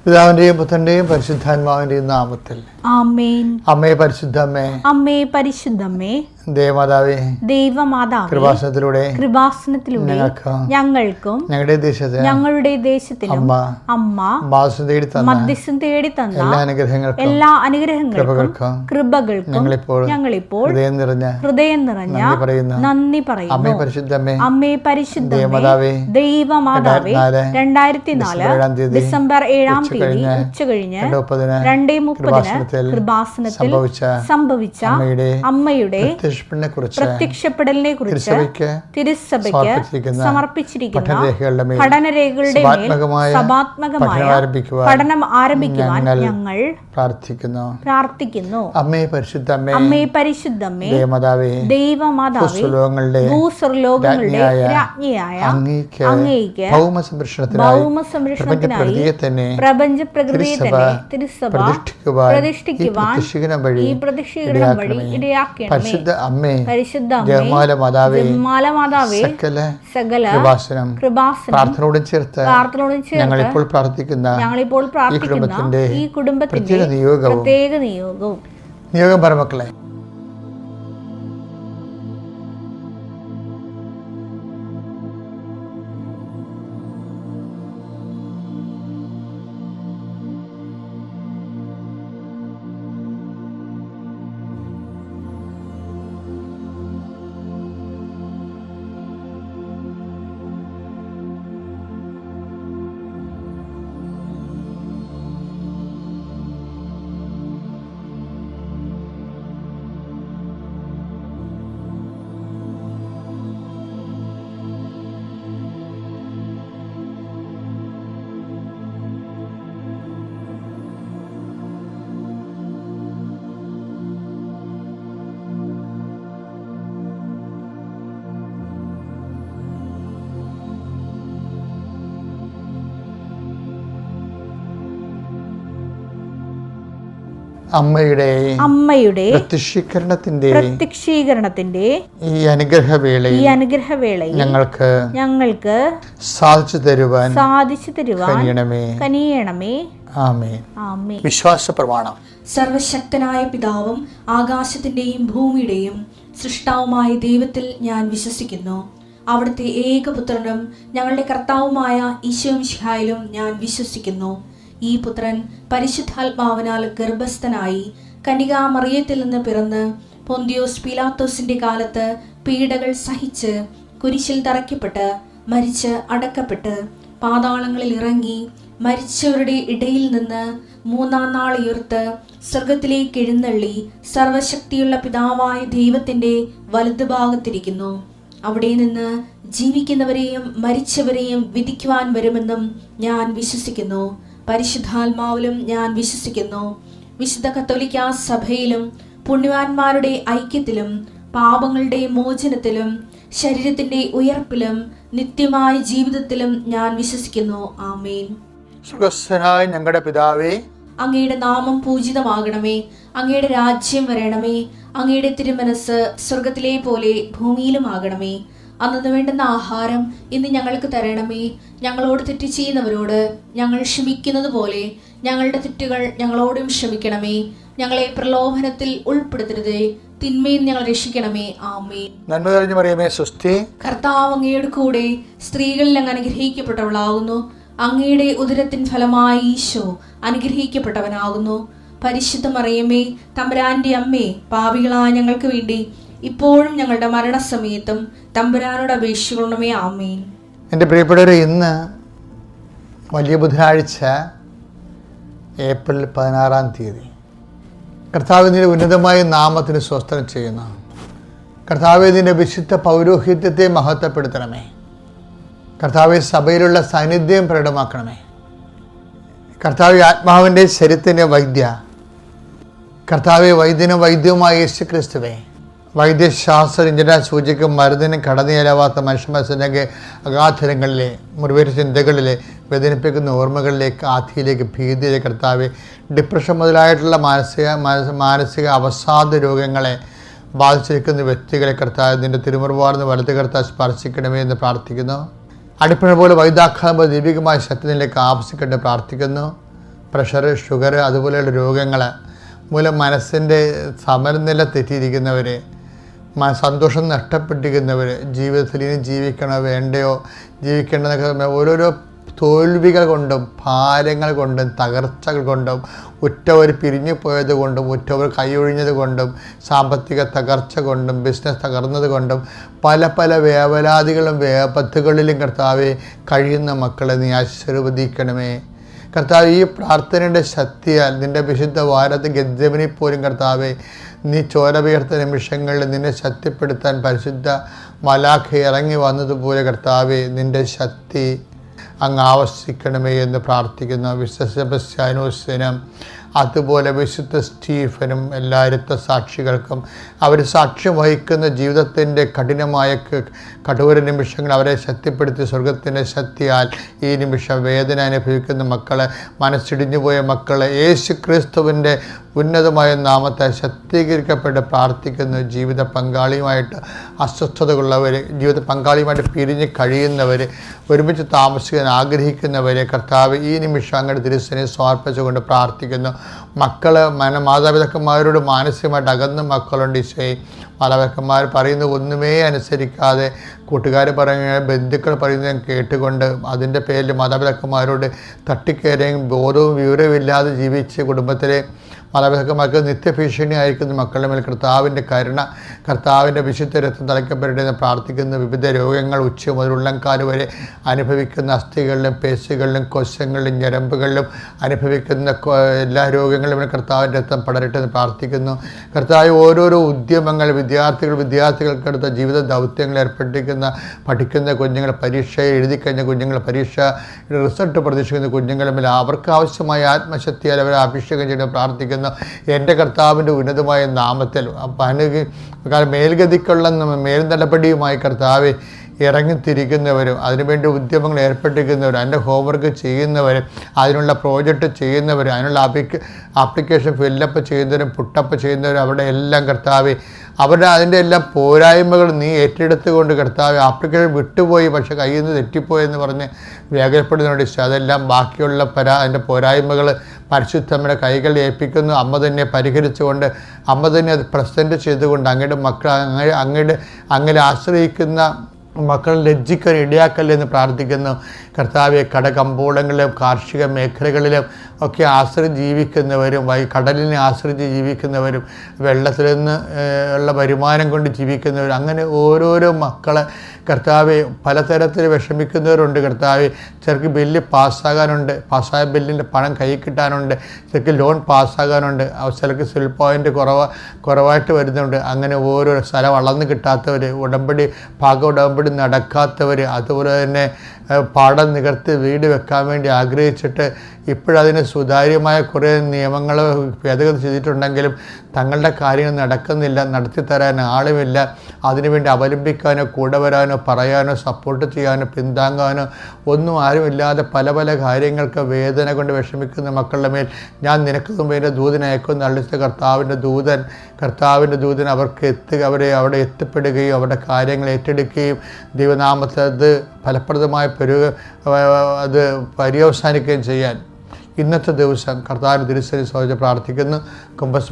പിതാവിന്റെയും പുത്രന്റെയും പരിശുദ്ധാത്മാവിന്റെയും നാമത്തിൽ ആമേൻ. അമ്മേ പരിശുദ്ധമ്മേ, അമ്മേ പരിശുദ്ധമ്മേ, ദേവമാതാവേ, ദൈവമാതാവേ, കൃപാസനത്തിലൂടെ ഞങ്ങൾക്കും ഞങ്ങളുടെ ദേശത്തിനും അമ്മ മധ്യസ്ഥം തേടി തന്ന എല്ലാ അനുഗ്രഹങ്ങൾക്കും കൃപകൾക്കും ഞങ്ങളിപ്പോൾ ഹൃദയം നിറഞ്ഞ നന്ദി പറയുന്നു. അമ്മേ പരിശുദ്ധമേ, ദൈവമാതാവേ, 2004 ഡിസംബർ 7 ഉച്ചകഴിഞ്ഞ് 2:30 കൃപാസനത്തിൽ സംഭവിച്ച അമ്മയുടെ പ്രത്യക്ഷപ്പെടലിനെ കുറിച്ച് തിരുസഭയ്ക്ക് സമർപ്പിച്ചിരിക്കുന്ന പഠനരേഖകളുടെ മേൽ സഭാത്മകമായ പഠനം ആരംഭിക്കുവാൻ ഞങ്ങൾ പ്രാർത്ഥിക്കുന്നു. അമ്മേ പരിശുദ്ധമേ, ദൈവമാതാവേ, ഭൂസ്വർലോകങ്ങളുടെ രാജ്ഞിയായ അങ്ങേയ്ക്ക് ഭൗമസംരക്ഷണത്തിനായി പ്രപഞ്ച പ്രകൃതിയെ തന്നെ തിരുസഭ പ്രതിഷ്ഠിക്കുവാൻ ഈ പ്രദക്ഷിണം വഴി ഇടയാക്കണമേ. പരിശുദ്ധ അമ്മേ, സകല പ്രാർത്ഥനയോടും ചേർത്ത് ഞങ്ങളിപ്പോൾ പ്രാർത്ഥിക്കുന്ന ഈ കുടുംബത്തിന്റെ പ്രത്യേക നിയോഗം പറമക്കളെ. അമ്മയുടെ പ്രത്യക്ഷീകരണത്തിന്റെ ഈ അനുഗ്രഹവേളയിൽ ഞങ്ങൾക്ക് സാധിച്ചു തരുവാൻ കനിയണമേ. ആമേൻ. വിശ്വാസ പ്രമാണം. സർവശക്തനായ പിതാവും ആകാശത്തിന്റെയും ഭൂമിയുടെയും സൃഷ്ടാവുമായ ദൈവത്തിൽ ഞാൻ വിശ്വസിക്കുന്നു. അവിടുത്തെ ഏകപുത്രനും ഞങ്ങളുടെ കർത്താവുമായ ഈശോമിശിഹായിലും ഞാൻ വിശ്വസിക്കുന്നു. ഈ പുത്രൻ പരിശുദ്ധാത്മാവിനാൽ ഗർഭസ്ഥനായി കന്യകാമറിയത്തിൽ നിന്ന് പിറന്ന് പൊന്തിയോസ് പീലാത്തോസിന്റെ കാലത്ത് പീഡകൾ സഹിച്ച് കുരിശിൽ തറയ്ക്കപ്പെട്ട് മരിച്ച് അടക്കപ്പെട്ട് പാതാളങ്ങളിൽ ഇറങ്ങി മരിച്ചവരുടെ ഇടയിൽ നിന്ന് 3-ാം നാൾ ഉയർത്ത് സ്വർഗത്തിലേക്ക് എഴുന്നള്ളി സർവശക്തിയുള്ള പിതാവായ ദൈവത്തിന്റെ വലതുഭാഗത്തിരിക്കുന്നു. അവിടെ നിന്ന് ജീവിക്കുന്നവരെയും മരിച്ചവരെയും വിധിക്കുവാൻ വരുമെന്നും ഞാൻ വിശ്വസിക്കുന്നു. പരിശുദ്ധാത്മാവിലും ഞാൻ വിശ്വസിക്കുന്നു. വിശുദ്ധ കത്തോലിക്കാ സഭയിലും പുണ്യവാന്മാരുടെ ഐക്യത്തിലും പാപങ്ങളുടെ മോചനത്തിലും ശരീരത്തിന്റെ ഉയർപ്പിലും നിത്യമായ ജീവിതത്തിലും ഞാൻ വിശ്വസിക്കുന്നു. ആമേൻ. സ്വർഗ്ഗസ്ഥനായ ഞങ്ങളുടെ പിതാവേ, അങ്ങയുടെ നാമം പൂജിതമാകണമേ. അങ്ങയുടെ രാജ്യം വരണമേ. അങ്ങയുടെ തിരുമനസ് സ്വർഗത്തിലെ പോലെ ഭൂമിയിലുമാകണമേ. അന്നു വേണ്ടുന്ന ആഹാരം ഇന്ന് ഞങ്ങൾക്ക് തരണമേ. ഞങ്ങളോട് തെറ്റ് ചെയ്യുന്നവരോട് ഞങ്ങൾ ക്ഷമിക്കുന്നത് പോലെ ഞങ്ങളുടെ തെറ്റുകൾ ഞങ്ങളോടും ക്ഷമിക്കണമേ. ഞങ്ങളെ പ്രലോഭനത്തിൽ ഉൾപ്പെടുത്തരുതേ, തിന്മയിൽ ഞങ്ങൾ രക്ഷിക്കണമേ. ആമേൻ. നന്മ നിറഞ്ഞ മറിയമേ, സ്വസ്തി. കർത്താവ് അങ്ങയുടെ കൂടെ സ്ത്രീകളിൽ അങ്ങ് അനുഗ്രഹിക്കപ്പെട്ടവളാകുന്നു. അങ്ങയുടെ ഉദരത്തിൻ ഫലമായി ഈശോ അനുഗ്രഹിക്കപ്പെട്ടവനാകുന്നു. പരിശുദ്ധ മറിയമേ, തമ്പുരാന്റെ അമ്മേ, പാപികളായ ഞങ്ങൾക്ക് വേണ്ടി ഇപ്പോഴും ഞങ്ങളുടെ മരണസമയത്തും തമ്പുരാനോട് അപേക്ഷിക്കണമേ. ആമേൻ. എൻ്റെ പ്രിയപ്പെട്ടവരെ, ഇന്ന് വലിയ ബുധനാഴ്ച ഏപ്രിൽ 16 കർത്താവിൻ്റെ ഉന്നതമായ നാമത്തിന് സ്വസ്ത്രം ചെയ്യുന്നു. കർത്താവിൻ്റെ വിശുദ്ധ പൗരോഹിത്യത്തെ മഹത്വപ്പെടുത്തണമേ. കർത്താവ് സഭയിലുള്ള സാന്നിധ്യം പ്രകടമാക്കണമേ. കർത്താവ് ആത്മാവിൻ്റെ ശരീരത്തിൻ്റെ വൈദ്യ, കർത്താവ് വൈദ്യവുമായ യേശു ക്രിസ്തുവേ, വൈദ്യശാസ്ത്ര ഇഞ്ചന സൂചിക്കും മരുന്നിനും കടന്നുചെല്ലാവാത്ത മനുഷ്യമനസ്സിൻ്റെ അഗാധരങ്ങളിലെ മുറിവേറ്റ ചിന്തകളിലെ വേദനിപ്പിക്കുന്ന ഓർമ്മകളിലേക്ക്, ആധിയിലേക്ക്, ഭീതിയിലേക്ക് കർത്താവ് ഡിപ്രഷൻ മുതലായിട്ടുള്ള മാനസിക അവസാദ രോഗങ്ങളെ ബാധിച്ചിരിക്കുന്ന വ്യക്തികളെ കർത്താവ് നിൻ്റെ തിരുമുറിവാർന്ന് വലത് കർത്താവ് സ്പർശിക്കണമേ എന്ന് പ്രാർത്ഥിക്കുന്നു. അടിപ്പഴ പോലെ വൈദാഘാതം ദൈവികമായ ശക്തിയിലേക്ക് ആവശ്യിക്കട്ടെ പ്രാർത്ഥിക്കുന്നു. പ്രഷർ, ഷുഗർ അതുപോലെയുള്ള രോഗങ്ങൾ മൂലം മനസ്സിൻ്റെ സമനില തെറ്റിയിരിക്കുന്നവർ, സന്തോഷം നഷ്ടപ്പെട്ടിരിക്കുന്നവർ, ജീവിതത്തിൽ ഇനി ജീവിക്കണോ വേണ്ടയോ ജീവിക്കേണ്ടതെന്നൊക്കെ ഓരോരോ തോൽവികൾ കൊണ്ടും ഭാരങ്ങൾ കൊണ്ടും തകർച്ചകൾ കൊണ്ടും ഉറ്റവർ പിരിഞ്ഞു പോയത് കൊണ്ടും ഉറ്റവർ കൈയൊഴിഞ്ഞത് കൊണ്ടും സാമ്പത്തിക തകർച്ച കൊണ്ടും ബിസിനസ് തകർന്നത് കൊണ്ടും പല പല വേവലാതികളും വേപത്തുകളിലും കർത്താവെ കഴിയുന്ന മക്കളെ നീ ആശീർവദിക്കണമേ. കർത്താവ്, ഈ പ്രാർത്ഥനയുടെ ശക്തിയാൽ നിൻ്റെ വിശുദ്ധ വാരത്ത് ഗദ്ജമനി പോലും കർത്താവെ നീ ചോരപേർത്ത നിമിഷങ്ങളിൽ നിന്നെ ശക്തിപ്പെടുത്താൻ പരിശുദ്ധ മലാഖ ഇറങ്ങി വന്നതുപോലെ കർത്താവെ നിൻ്റെ ശക്തി അങ്ങ് ആവശ്യിക്കണമേ എന്ന് പ്രാർത്ഥിക്കുന്നു. വിശുദ്ധ സെബസ്ത്യാനോസിനും അതുപോലെ വിശുദ്ധ സ്റ്റീഫനും എല്ലാ രക്തസാക്ഷികൾക്കും അവർ സാക്ഷ്യം വഹിക്കുന്ന ജീവിതത്തിൻ്റെ കഠിനമായ കഠോര നിമിഷങ്ങൾ അവരെ ശക്തിപ്പെടുത്തി സ്വർഗത്തിൻ്റെ ശക്തിയാൽ ഈ നിമിഷം വേദന അനുഭവിക്കുന്ന മക്കളെ, മനസ്സിടിഞ്ഞു പോയ മക്കളെ യേശു ക്രിസ്തുവിൻ്റെ ഉന്നതമായ നാമത്തെ ശക്തീകരിക്കപ്പെട്ട് പ്രാർത്ഥിക്കുന്നു. ജീവിത പങ്കാളിയുമായിട്ട് അസ്വസ്ഥതകളുള്ളവർ, ജീവിത പങ്കാളിയുമായിട്ട് പിരിഞ്ഞ് കഴിയുന്നവർ, ഒരുമിച്ച് താമസിക്കാൻ ആഗ്രഹിക്കുന്നവരെ കർത്താവ് ഈ നിമിഷം അങ്ങയുടെ തിരുസനെ സമർപ്പിച്ചുകൊണ്ട് പ്രാർത്ഥിക്കുന്നു. മക്കൾ മാതാപിതാക്കന്മാരോട് മാനസികമായിട്ട് അകന്ന മക്കളുണ്ട്. ഈശോയെ, മാതാപിതാക്കന്മാർ പറയുന്നത് ഒന്നുമേ അനുസരിക്കാതെ കൂട്ടുകാർ പറയുന്ന ബന്ധുക്കൾ പറയുന്നത് കേട്ടുകൊണ്ട് അതിൻ്റെ പേരിൽ മാതാപിതാക്കന്മാരോട് തട്ടിക്കയറുകയും ബോധവും വിവരവും ഇല്ലാതെ ജീവിച്ച് കുടുംബത്തിലെ മാതാപിതാക്കന്മാർക്ക് നിത്യഭീഷണി അയക്കുന്ന മക്കളുടെ മേൽ കർത്താവിൻ്റെ കരുണ, കർത്താവിൻ്റെ വിശുദ്ധ രക്തം തളിക്കപ്പെടേണ്ടതെന്ന് പ്രാർത്ഥിക്കുന്ന വിവിധ രോഗങ്ങൾ ഉച്ച മുതൽ ഉള്ളംകാല് വരെ അനുഭവിക്കുന്ന അസ്ഥികളിലും പേശികളിലും കോശങ്ങളിലും ഞരമ്പുകളിലും അനുഭവിക്കുന്ന എല്ലാ രോഗങ്ങളിലും കർത്താവിൻ്റെ രക്തം പടരട്ടെന്ന് പ്രാർത്ഥിക്കുന്നു. കർത്താവ്, ഓരോരോ ഉദ്യമങ്ങൾ വിദ്യാർത്ഥികൾക്കെടുത്ത ജീവിത ദൗത്യങ്ങൾ ഏർപ്പെട്ടിരിക്കുന്ന പഠിക്കുന്ന കുഞ്ഞുങ്ങൾ, പരീക്ഷ എഴുതിക്കഴിഞ്ഞ കുഞ്ഞുങ്ങൾ, പരീക്ഷ റിസൾട്ട് പ്രതീക്ഷിക്കുന്ന കുഞ്ഞുങ്ങളുടെ മേൽ അവർക്ക് ആവശ്യമായ ആത്മശക്തിയാൽ അവരെ അഭിഷേകം ചെയ്ത് പ്രാർത്ഥിക്കുന്നു. എൻ്റെ കർത്താവിൻ്റെ ഉന്നതമായ നാമത്തിൽ മേൽഗതിക്കുള്ള മേൽനടപടിയുമായി കർത്താവ് ഇറങ്ങിത്തിരിക്കുന്നവരും അതിനുവേണ്ടി ഉദ്യമങ്ങൾ ഏർപ്പെട്ടിരിക്കുന്നവരും അതിൻ്റെ ഹോംവർക്ക് ചെയ്യുന്നവരും അതിനുള്ള പ്രോജക്റ്റ് ചെയ്യുന്നവരും അതിനുള്ള ആപ്ലിക്കേഷൻ ഫില്ലപ്പ് ചെയ്യുന്നവരും പുട്ടപ്പ് ചെയ്യുന്നവരും അവരുടെ എല്ലാം കർത്താവ് അവരുടെ അതിൻ്റെ എല്ലാം പോരായ്മകൾ നീ ഏറ്റെടുത്തുകൊണ്ട് കർത്താവ് ആപ്ലിക്കേഷൻ വിട്ടുപോയി പക്ഷേ കയ്യിൽ നിന്ന് തെറ്റിപ്പോയെന്ന് പറഞ്ഞ് വേഗപ്പെടുന്നുണ്ട്. അതെല്ലാം ബാക്കിയുള്ള അതിൻ്റെ പോരായ്മകൾ പരിശുദ്ധമ്മയുടെ കൈകളിൽ ഏൽപ്പിക്കുന്നു. അമ്മ തന്നെ പരിഹരിച്ചുകൊണ്ട് അമ്മ തന്നെ അത് പ്രസൻറ്റ് ചെയ്തുകൊണ്ട് അങ്ങയുടെ മക്കൾ അങ്ങനെ ആശ്രയിക്കുന്ന മക്കൾ ലജ്ജിക്കാൻ ഇടയാക്കല്ലെന്ന് പ്രാർത്ഥിക്കുന്നു. കർത്താവെ, കടകമ്പോളങ്ങളിലും കാർഷിക മേഖലകളിലും ഒക്കെ ആശ്രയിച്ച് ജീവിക്കുന്നവരും കടലിനെ ആശ്രയിച്ച് ജീവിക്കുന്നവരും വെള്ളത്തിൽ നിന്ന് ഉള്ള വരുമാനം കൊണ്ട് ജീവിക്കുന്നവരും അങ്ങനെ ഓരോരോ മക്കളെ കർത്താവെ പലതരത്തിൽ വിഷമിക്കുന്നവരുണ്ട്. കർത്താവെ, ചിലർക്ക് ബില്ല് പാസ്സാകാനുണ്ട്, പാസ്സായ ബില്ലിൻ്റെ പണം കൈ കിട്ടാനുണ്ട്, ചിലർക്ക് ലോൺ പാസ്സാകാനുണ്ട്, ചിലർക്ക് സിൽ പോയിൻ്റ് കുറവായിട്ട് വരുന്നുണ്ട്. അങ്ങനെ ഓരോ സ്ഥലം അളന്ന് കിട്ടാത്തവർ, ഉടമ്പടി നടക്കാത്തവർ, അതുപോലെ തന്നെ പാടം നികർത്തി വീട് വെക്കാൻ വേണ്ടി ആഗ്രഹിച്ചിട്ട് ഇപ്പോഴതിന് സുതാര്യമായ കുറേ നിയമങ്ങൾ ഭേദഗതി ചെയ്തിട്ടുണ്ടെങ്കിലും തങ്ങളുടെ കാര്യങ്ങൾ നടക്കുന്നില്ല, നടത്തിത്തരാൻ ആളുമില്ല, അതിനുവേണ്ടി അവലംബിക്കാനോ കൂടെ വരാനോ പറയാനോ സപ്പോർട്ട് ചെയ്യാനോ പിന്താങ്ങാനോ ഒന്നും ആരുമില്ലാതെ പല പല കാര്യങ്ങൾക്ക് വേദന കൊണ്ട് വിഷമിക്കുന്ന മക്കളുടെ മേൽ ഞാൻ നിനക്ക് മുമ്പ് എൻ്റെ ദൂതനെ അയക്കുന്ന അള്ളിച്ച കർത്താവിൻ്റെ ദൂതൻ അവരെ അവിടെ എത്തിപ്പെടുകയും അവരുടെ കാര്യങ്ങൾ ഏറ്റെടുക്കുകയും ദൈവനാമത്തിൽ അത് ഫലപ്രദമായി അത് പര്യവസാനിക്കുകയും ചെയ്യാൻ ഇന്നത്തെ ദിവസം കർത്താവിൻ്റെ തിരുസന്നിധിയിൽ സഹോദരൻ പ്രാർത്ഥിക്കുന്നു.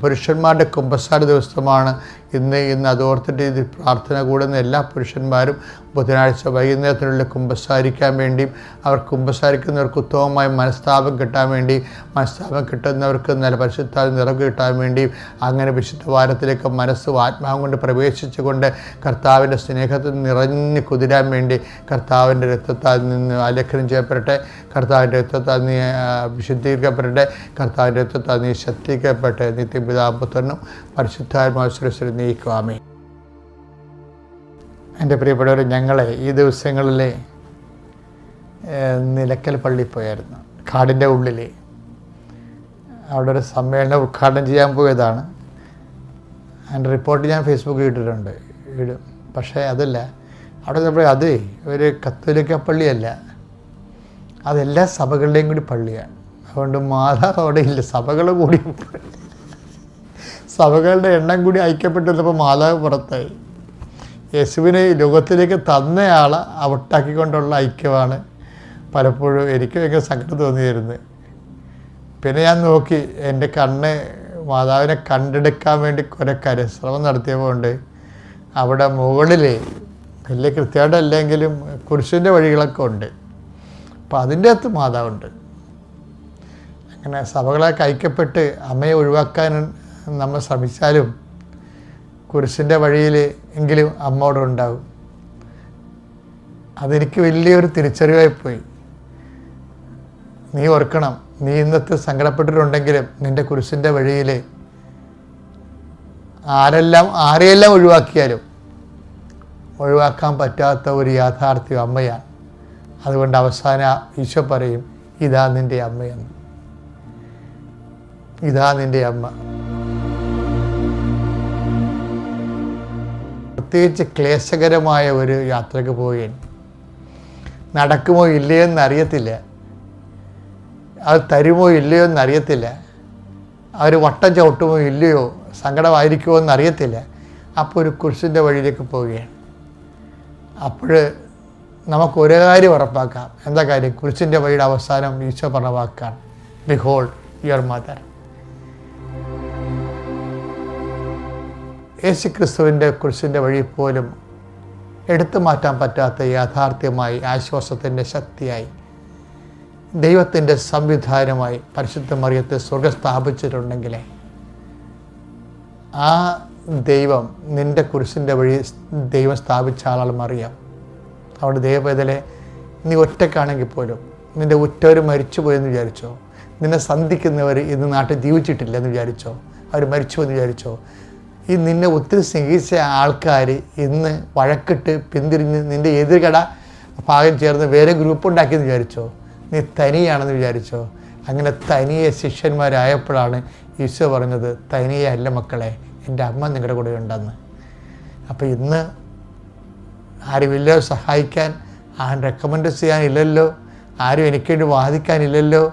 പുരുഷന്മാരുടെ കുമ്പസാര ദിവസമാണ് ഇന്ന് അതോർത്തിട്ട് ഇത് പ്രാർത്ഥന കൂടുന്ന എല്ലാ പുരുഷന്മാരും ബുധനാഴ്ച വൈകുന്നേരത്തിനുള്ളിൽ കുമ്പസാരിക്കാൻ വേണ്ടിയും അവർ കുമ്പസാരിക്കുന്നവർക്ക് ഉത്തമമായ മനസ്താപം കിട്ടാൻ വേണ്ടി മനസ്താപം കിട്ടുന്നവർക്ക് നല്ല പരിശുദ്ധാത്മ നിറവ് കിട്ടാൻ വേണ്ടിയും അങ്ങനെ വിശുദ്ധ വാരത്തിലേക്ക് മനസ്സും ആത്മാവും കൊണ്ട് പ്രവേശിച്ചുകൊണ്ട് കർത്താവിൻ്റെ സ്നേഹത്തിൽ നിറഞ്ഞു കുതിരാൻ വേണ്ടി കർത്താവിൻ്റെ രക്തത്താൽ നിന്ന് ആലേഖനം ചെയ്യപ്പെടട്ടെ, കർത്താവിൻ്റെ രക്തത്താൽ നീ വിശുദ്ധീകരിക്കപ്പെടട്ടെ, കർത്താവിൻ്റെ രക്തത്താൽ നീ ശക്തിക്കപ്പെട്ട് നിത്യപിതാപുത്രനും പരിശുദ്ധാത്മാശ്വരശ്വരം നീക്കുവാമേ. എൻ്റെ പ്രിയപ്പെട്ടവർ, ഞങ്ങളെ ഈ ദിവസങ്ങളിൽ നിലയ്ക്കൽ പള്ളിയിൽ പോയായിരുന്നു. കാടിൻ്റെ ഉള്ളിൽ അവിടെ ഒരു സമ്മേളനം ഉദ്ഘാടനം ചെയ്യാൻ പോയതാണ്. അതിൻ്റെ റിപ്പോർട്ട് ഞാൻ ഫേസ്ബുക്കിൽ ഇടും. പക്ഷേ അതല്ല, അവിടെ നമ്മൾ അത് ഒരു കത്തോലിക്ക പള്ളിയല്ല, അതെല്ലാ സഭകളുടെയും കൂടി പള്ളിയാണ്. അതുകൊണ്ട് മാതാവ് അവിടെ ഇല്ല, സഭകൾ കൂടി സഭകളുടെ എണ്ണം കൂടി ഐക്യപ്പെട്ടിരുന്നപ്പോൾ മാതാവ് പുറത്തായി. യേശുവിനെ ലോകത്തിലേക്ക് തന്നയാളെ ഔട്ടാക്കിക്കൊണ്ടുള്ള ഐക്യമാണ് പലപ്പോഴും എനിക്ക് ഭയങ്കര സങ്കടം തോന്നിയിരുന്നത്. പിന്നെ ഞാൻ നോക്കി, എൻ്റെ കണ്ണ് മാതാവിനെ കണ്ടെടുക്കാൻ വേണ്ടി കുറേ പരിശ്രമം നടത്തിയപ്പോൾ ഉണ്ട് അവിടെ മുകളിൽ വലിയ കൃത്യമായിട്ടല്ലെങ്കിലും കുരിശിൻ്റെ വഴികളൊക്കെ ഉണ്ട്. അപ്പോൾ അതിൻ്റെ അകത്ത് മാതാവുണ്ട്. അങ്ങനെ സഭകളൊക്കെ ഐക്യപ്പെട്ട് അമ്മയെ ഒഴിവാക്കാൻ നമ്മൾ ശ്രമിച്ചാലും കുരിശിൻ്റെ വഴിയിൽ എങ്കിലും അമ്മയോട് ഉണ്ടാവും. അതെനിക്ക് വലിയൊരു തിരിച്ചറിവായിപ്പോയി. നീ ഓർക്കണം, നീ ഇന്നത്തെ സങ്കടപ്പെട്ടിട്ടുണ്ടെങ്കിലും നിൻ്റെ കുരിശിൻ്റെ വഴിയിൽ ആരെയെല്ലാം ഒഴിവാക്കിയാലും ഒഴിവാക്കാൻ പറ്റാത്ത ഒരു യാഥാർത്ഥ്യം അമ്മയാണ്. അതുകൊണ്ട് അവസാനം ഈശോ പറയും, ഇതാ നിൻ്റെ അമ്മയെന്ന്. ഇതാ നിൻ്റെ അമ്മ. പ്രത്യേകിച്ച് ക്ലേശകരമായ ഒരു യാത്രയ്ക്ക് പോവുകയും നടക്കുമോ ഇല്ലയോ എന്നറിയത്തില്ല, അത് തരുമോ ഇല്ലയോ എന്നറിയത്തില്ല, അവർ വട്ടം ചവിട്ടുമോ ഇല്ലയോ, സങ്കടമായിരിക്കുമോ എന്നറിയത്തില്ല. അപ്പോൾ ഒരു കുരിശിൻ്റെ വഴിയിലേക്ക് പോവുകയാണ്. അപ്പോൾ നമുക്ക് ഒരു കാര്യം ഉറപ്പാക്കാം. എന്താ കാര്യം? കുരിശിൻ്റെ വഴിയുടെ അവസാനം ഈശോ പറഞ്ഞ വാക്കാണ്, ബിഹോൾഡ് യുവർ മദർ. യേശു ക്രിസ്തുവിൻ്റെ കുരിശിൻ്റെ വഴി പോലും എടുത്തു മാറ്റാൻ പറ്റാത്ത യാഥാർത്ഥ്യമായി, ആശ്വാസത്തിൻ്റെ ശക്തിയായി, ദൈവത്തിൻ്റെ സംവിധാനമായി പരിശുദ്ധ മറിയത്തെ സ്വർഗ്ഗം സ്ഥാപിച്ചിട്ടുണ്ടെങ്കിൽ ആ ദൈവം നിൻ്റെ കുരിശിൻ്റെ വഴി ദൈവം സ്ഥാപിച്ച ആളാണ് മറിയം. അവിടെ ദൈവവേദലെ നീ ഒറ്റക്കാണെങ്കിൽ പോലും നിൻ്റെ ഉറ്റവർ മരിച്ചു പോയെന്ന് വിചാരിച്ചോ, നിന്നെ സന്ധിക്കുന്നവർ ഇന്ന് നാട്ടിൽ ജീവിച്ചിട്ടില്ല എന്ന് വിചാരിച്ചോ, അവർ മരിച്ചു എന്ന് വിചാരിച്ചോ, ഈ നിന്നെ ഒത്തിരി സ്നേഹിച്ച ആൾക്കാർ ഇന്ന് വഴക്കിട്ട് പിന്തിരിഞ്ഞ് നിൻ്റെ എതിർകട ഭാഗം ചേർന്ന് വേറെ ഗ്രൂപ്പ് ഉണ്ടാക്കിയെന്ന് വിചാരിച്ചോ, നീ തനിയാണെന്ന് വിചാരിച്ചോ. അങ്ങനെ തനിയെ ശിഷ്യന്മാരായപ്പോഴാണ് ഈശോ പറഞ്ഞത്, തനിയെ അല്ല മക്കളെ, എൻ്റെ അമ്മ നിങ്ങളുടെ കൂടെ ഉണ്ടെന്ന്. അപ്പോൾ ഇന്ന് ആരുമില്ലോ സഹായിക്കാൻ, ആരും റെക്കമെൻഡ് ചെയ്യാനില്ലല്ലോ, ആരും എനിക്ക് വേണ്ടി വാദിക്കാനില്ലല്ലോ,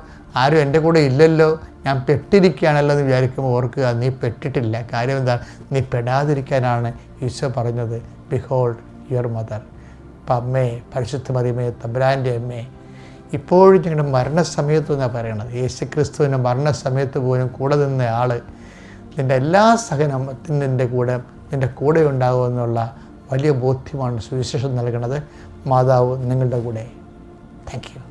ആരും എൻ്റെ കൂടെ ഇല്ലല്ലോ, ഞാൻ പെട്ടിരിക്കുകയാണല്ലോ എന്ന് വിചാരിക്കുമ്പോൾ ഓർക്കുക, നീ പെട്ടിട്ടില്ല. കാര്യം എന്താണ്? നീ പെടാതിരിക്കാനാണ് ഈശോ പറഞ്ഞത്, ബിഹോൾഡ് യുവർ മദർ. അപ്പം അമ്മേ, പരിശുദ്ധ മറിയമേ, തമ്പുരാൻ്റെ അമ്മേ, ഇപ്പോഴും ഞങ്ങളുടെ മരണസമയത്ത് എന്നാണ് പറയണത്. യേശു ക്രിസ്തുവിൻ്റെ മരണസമയത്ത് പോലും കൂടെ നിന്ന ആൾ നിൻ്റെ എല്ലാ സഹനത്തിനും നിൻ്റെ കൂടെ ഉണ്ടാകുമെന്നുള്ള വലിയ ബോധ്യമാണ് സുവിശേഷം നൽകുന്നത്. മാതാവ് നിങ്ങളുടെ കൂടെ. Thank you.